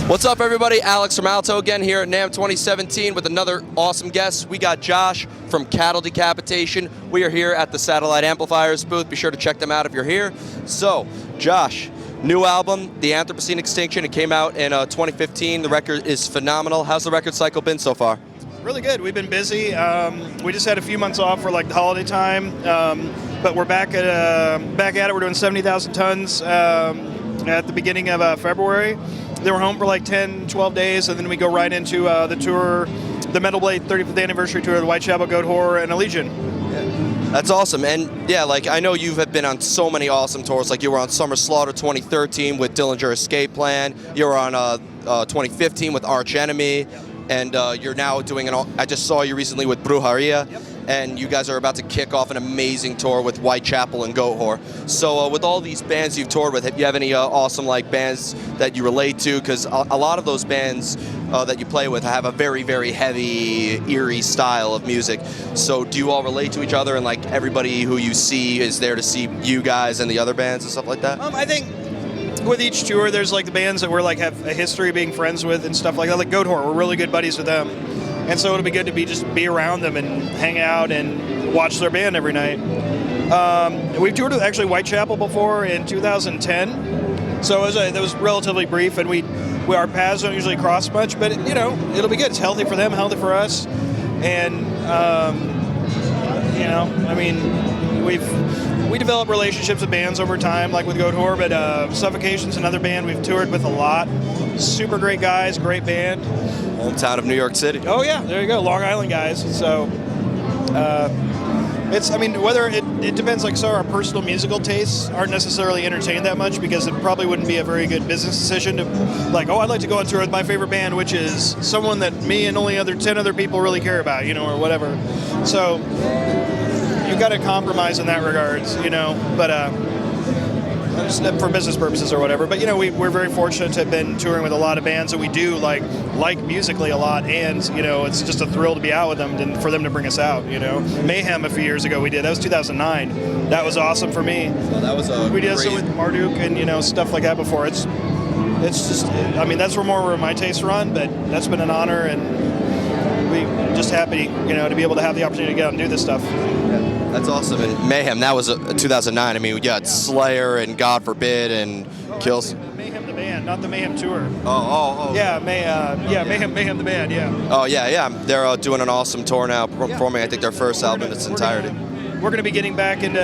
What's up, everybody? Alex from Alto again here at NAMM 2017 with another awesome guest. We got Josh from Decapitation. We are here at the Satellite Amplifiers booth. Be sure to check them out if you're here. So, Josh, new album, The Anthropocene Extinction. It came out in 2015. The record is phenomenal. How's the record cycle been so far? Really good. We've been busy. We just had a few months off for like the holiday time, but we're back at it. We're doing 70,000 tons at the beginning of February. Then we're home for like 10, 12 days, and then we go right into the tour, the Metal Blade 35th anniversary tour, the Whitechapel, Goat Horror, and Allegiant. Yeah. That's awesome. And yeah, like I know you've been on so many awesome tours. Like you were on Summer Slaughter 2013 with Dillinger Escape Plan. You were on 2015 with Arch Enemy. And you're now doing I just saw you recently with Brujeria. Yep. And you guys are about to kick off an amazing tour with Whitechapel and Goat Horror. So with all these bands you've toured with, do you have any awesome like bands that you relate to? Because a lot of those bands that you play with have a very, very heavy, eerie style of music. So do you all relate to each other, and like everybody who you see is there to see you guys and the other bands and stuff like that? I think with each tour, there's like the bands that we're like have a history of being friends with and stuff like that. Like Goat Horror, we're really good buddies with them. And so it'll be good to be around them and hang out and watch their band every night. We've toured with actually Whitechapel before in 2010, so it was relatively brief, and our paths don't usually cross much, but it'll be good. It's healthy for them, healthy for us, and we develop relationships with bands over time, like with Goat Horror, but Suffocation's another band we've toured with a lot. Super great guys, great band. Hometown of New York City. Oh yeah, there you go, Long Island guys. So whether it depends. Like, so our personal musical tastes aren't necessarily entertained that much, because it probably wouldn't be a very good business decision to like, oh, I'd like to go on tour with my favorite band, which is someone that me and only 10 other people really care about, or whatever. So you've got to compromise in that regards, but just for business purposes or whatever. But we're very fortunate to have been touring with a lot of bands that we do like musically a lot, and it's just a thrill to be out with them and for them to bring us out. Mayhem a few years ago we did. That was 2009. That was awesome for me. Well, that was we did some with Marduk and stuff like that before. It's just, that's where my tastes run, but that's been an honor, and we just happy to be able to have the opportunity to get out and do this stuff. Yeah. That's awesome. And Mayhem, that was 2009. I mean, yeah, it's Slayer and God Forbid and Kills. Mayhem the band, not the Mayhem tour. Oh. Yeah, Mayhem the band, yeah. Oh, yeah. They're doing an awesome tour now, performing, I think, their first album in its entirety. We're going to be getting back into,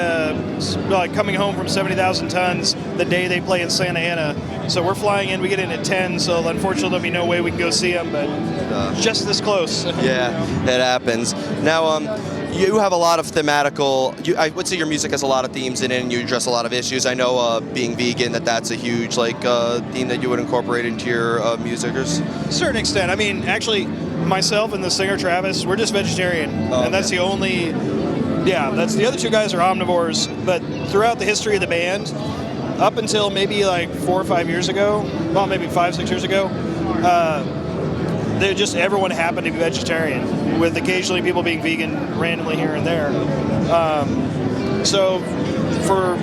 coming home from 70,000 tons the day they play in Santa Ana. So we're flying in, we get in at 10, so unfortunately there'll be no way we can go see them, but just this close. Yeah, it happens. Now, you have a lot of thematical, I would say your music has a lot of themes in it, and you address a lot of issues. I know being vegan, that's a huge theme that you would incorporate into your music. To a certain extent. I mean, actually, myself and the singer Travis, we're just vegetarian, and that's the only, that's the other two guys are omnivores, but throughout the history of the band, up until maybe like 4 or 5 years ago, well, maybe 5, 6 years ago, everyone happened to be vegetarian, with occasionally people being vegan randomly here and there. So for,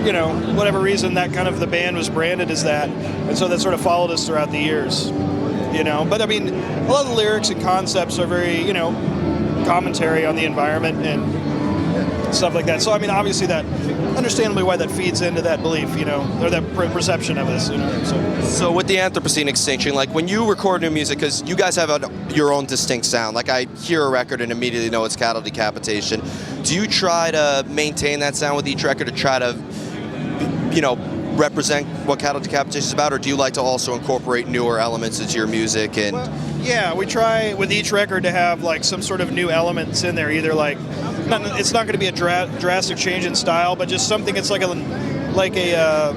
whatever reason, that kind of the band was branded as that. And so that sort of followed us throughout the years, But I mean, a lot of the lyrics and concepts are very, commentary on the environment and stuff like that. So, I mean, obviously that, understandably why that feeds into that belief, or that perception of this, So with the Anthropocene Extinction, like when you record new music, because you guys have your own distinct sound, like I hear a record and immediately know it's Cattle Decapitation. Do you try to maintain that sound with each record, to try to, represent what Cattle Decapitation is about, or do you like to also incorporate newer elements into your music? And yeah, we try with each record to have like some sort of new elements in there, either like, it's not going to be a drastic change in style, but just something that's like a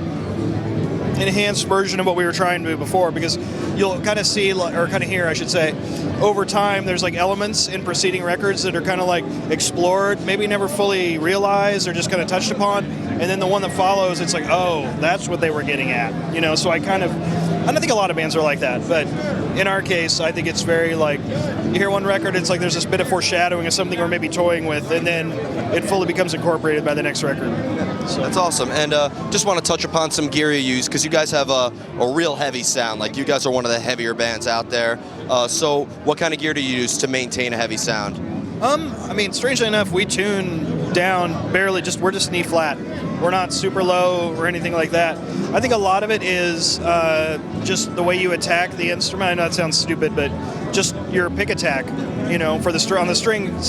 enhanced version of what we were trying to do before, because you'll kind of see, or kind of hear, I should say, over time there's like elements in preceding records that are kind of like explored, maybe never fully realized or just kind of touched upon, and then the one that follows, it's like, oh, that's what they were getting at, So I kind of And I think a lot of bands are like that, but in our case, I think it's very like, you hear one record, it's like there's this bit of foreshadowing of something we're maybe toying with, and then it fully becomes incorporated by the next record. So that's awesome. And just want to touch upon some gear you use, because you guys have a real heavy sound. Like, you guys are one of the heavier bands out there. So what kind of gear do you use to maintain a heavy sound? I mean, strangely enough, we tune down barely, we're just an E flat. We're not super low or anything like that. I think a lot of it is just the way you attack the instrument. I know that sounds stupid, but just your pick attack, you know, for on the string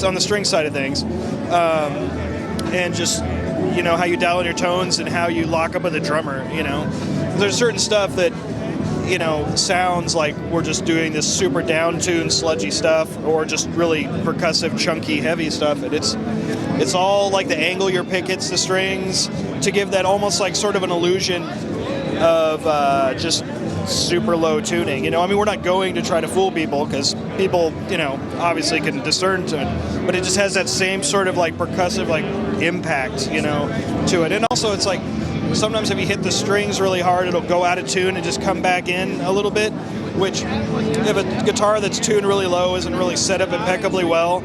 side of things, and just, you know, how you dial in your tones and how you lock up with the drummer. You know, there's certain stuff that, you know, sounds like we're just doing this super down-tuned, sludgy stuff, or just really percussive, chunky, heavy stuff. And it's all like the angle your pick hits the strings to give that almost like sort of an illusion of just super low tuning. You know, I mean, we're not going to try to fool people, because people, you know, obviously can discern to it, but it just has that same sort of like percussive like impact, you know, to it. And also it's like, sometimes if you hit the strings really hard, it'll go out of tune and just come back in a little bit, which if a guitar that's tuned really low isn't really set up impeccably well,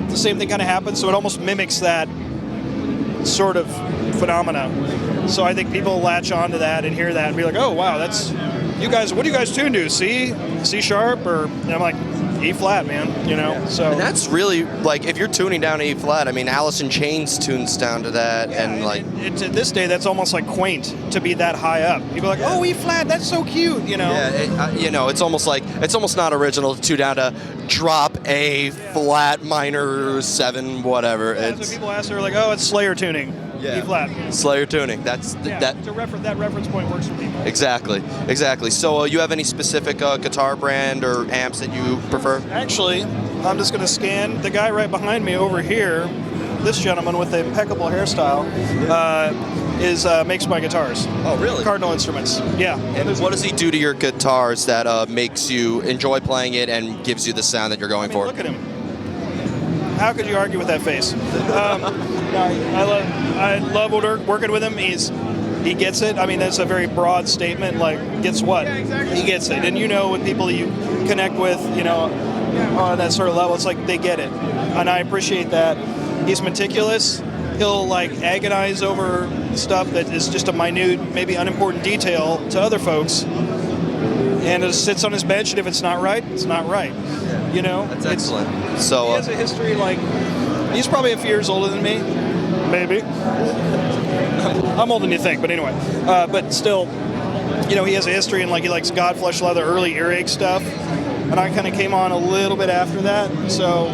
the same thing kind of happens. So it almost mimics that sort of phenomena. So I think people latch onto that and hear that and be like, oh, wow, that's, you guys, what do you guys tune to? C sharp? Or, and I'm like, E flat, man, you know. Yeah. So, and that's really, like, if you're tuning down to E flat, I mean, Alice in Chains tunes down to that. Yeah, and like, to this day, that's almost like quaint to be that high up. People are like, oh, E flat, that's so cute, you know. Yeah, you know, it's almost not original to tune down to drop A flat minor 7 whatever. Yeah, it's, so people ask, they're like, oh, it's Slayer tuning. Yeah. E flat. Slayer tuning. That's that. That reference point works for people. Exactly. So, you have any specific guitar brand or amps that you prefer? Actually, I'm just going to scan the guy right behind me over here. This gentleman with the impeccable hairstyle makes my guitars. Oh, really? Cardinal Instruments. Yeah. And what does he do to your guitars that makes you enjoy playing it and gives you the sound that you're going for? Look at him. How could you argue with that face? I love working with him. He gets it. I mean, that's a very broad statement. Like, gets what? Yeah, exactly. He gets it. And you know, with people that you connect with, you know, on that sort of level, it's like they get it. And I appreciate that. He's meticulous. He'll like agonize over stuff that is just a minute, maybe unimportant detail to other folks. And it sits on his bench, and if it's not right, it's not right. You know? That's excellent. So he has a history, like, he's probably a few years older than me. Maybe. I'm older than you think, but anyway. But still, you know, he has a history, and like he likes Godflesh Leather, early earache stuff. And I kind of came on a little bit after that. So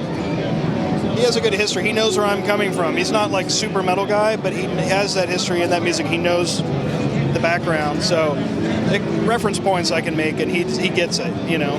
he has a good history. He knows where I'm coming from. He's not like super metal guy, but he has that history and that music. He knows the background. So reference points I can make, and he gets it, you know.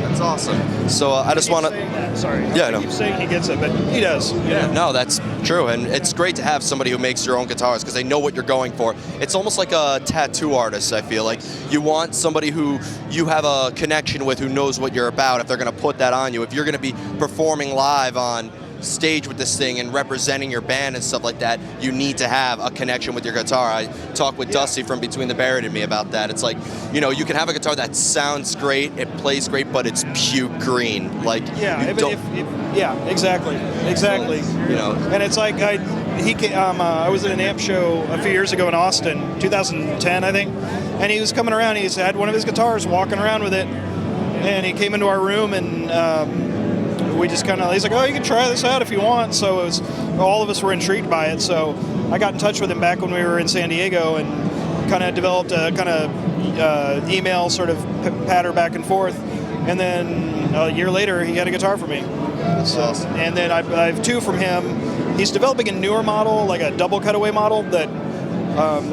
That's awesome. So I just want to... Sorry. Yeah, no. I keep saying he gets it, but he does. Yeah, no, that's true. And it's great to have somebody who makes your own guitars, because they know what you're going for. It's almost like a tattoo artist, I feel. Like, you want somebody who you have a connection with, who knows what you're about, if they're going to put that on you. If you're going to be performing live on stage with this thing and representing your band and stuff like that, you need to have a connection with your guitar. I talked with Dusty from Between the Buried and Me about that. It's like, you know, you can have a guitar that sounds great, it plays great, but it's puke green. Like, yeah, exactly. You know, and it's like I was at an amp show a few years ago in Austin, 2010, I think, and he was coming around. He had one of his guitars, walking around with it, and he came into our room, and we just kind of, he's like, oh, you can try this out if you want. So it was, all of us were intrigued by it. So I got in touch with him back when we were in San Diego, and kind of developed a kind of email sort of patter back and forth. And then a year later, he had a guitar for me. So, and then I have two from him. He's developing a newer model, like a double cutaway model, that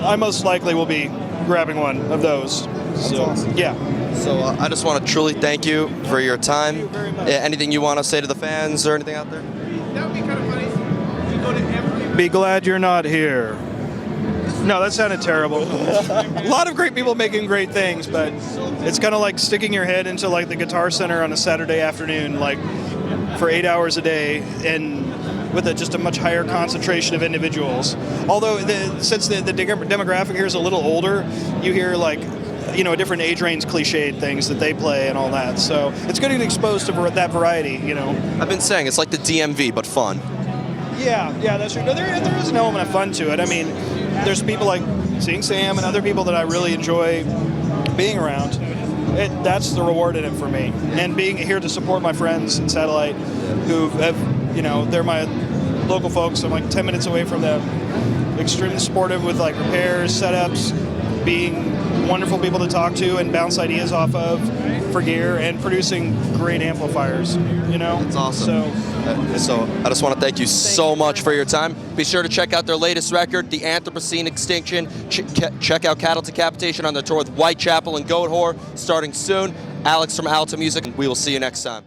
I most likely will be grabbing one of those. So, awesome. Yeah. So I just want to truly thank you for your time. Thank you very much. Anything you want to say to the fans or anything out there? That would be kind of funny. You go to every... Be glad you're not here. No, that sounded terrible. A lot of great people making great things, but it's kind of like sticking your head into like the Guitar Center on a Saturday afternoon, like for 8 hours a day, and with just a much higher concentration of individuals. Although since the demographic here is a little older, you hear like a different age range cliched things that they play and all that. So it's good to get exposed to that variety, I've been saying it's like the DMV, but fun. Yeah, that's true. No, there is an element of fun to it. I mean, there's people like seeing Sam and other people that I really enjoy being around. That's the reward in it for me. And being here to support my friends in Satellite who have, they're my local folks. I'm like 10 minutes away from them. Extremely supportive with like repairs, setups, being wonderful people to talk to and bounce ideas off of for gear, and producing great amplifiers. That's awesome. So I just want to thank you so much for your time. Be sure to check out their latest record, The Anthropocene Extinction. Check out Cattle Decapitation on their tour with Whitechapel and Goat Whore starting soon. Alex from Alto Music. We will see you next time.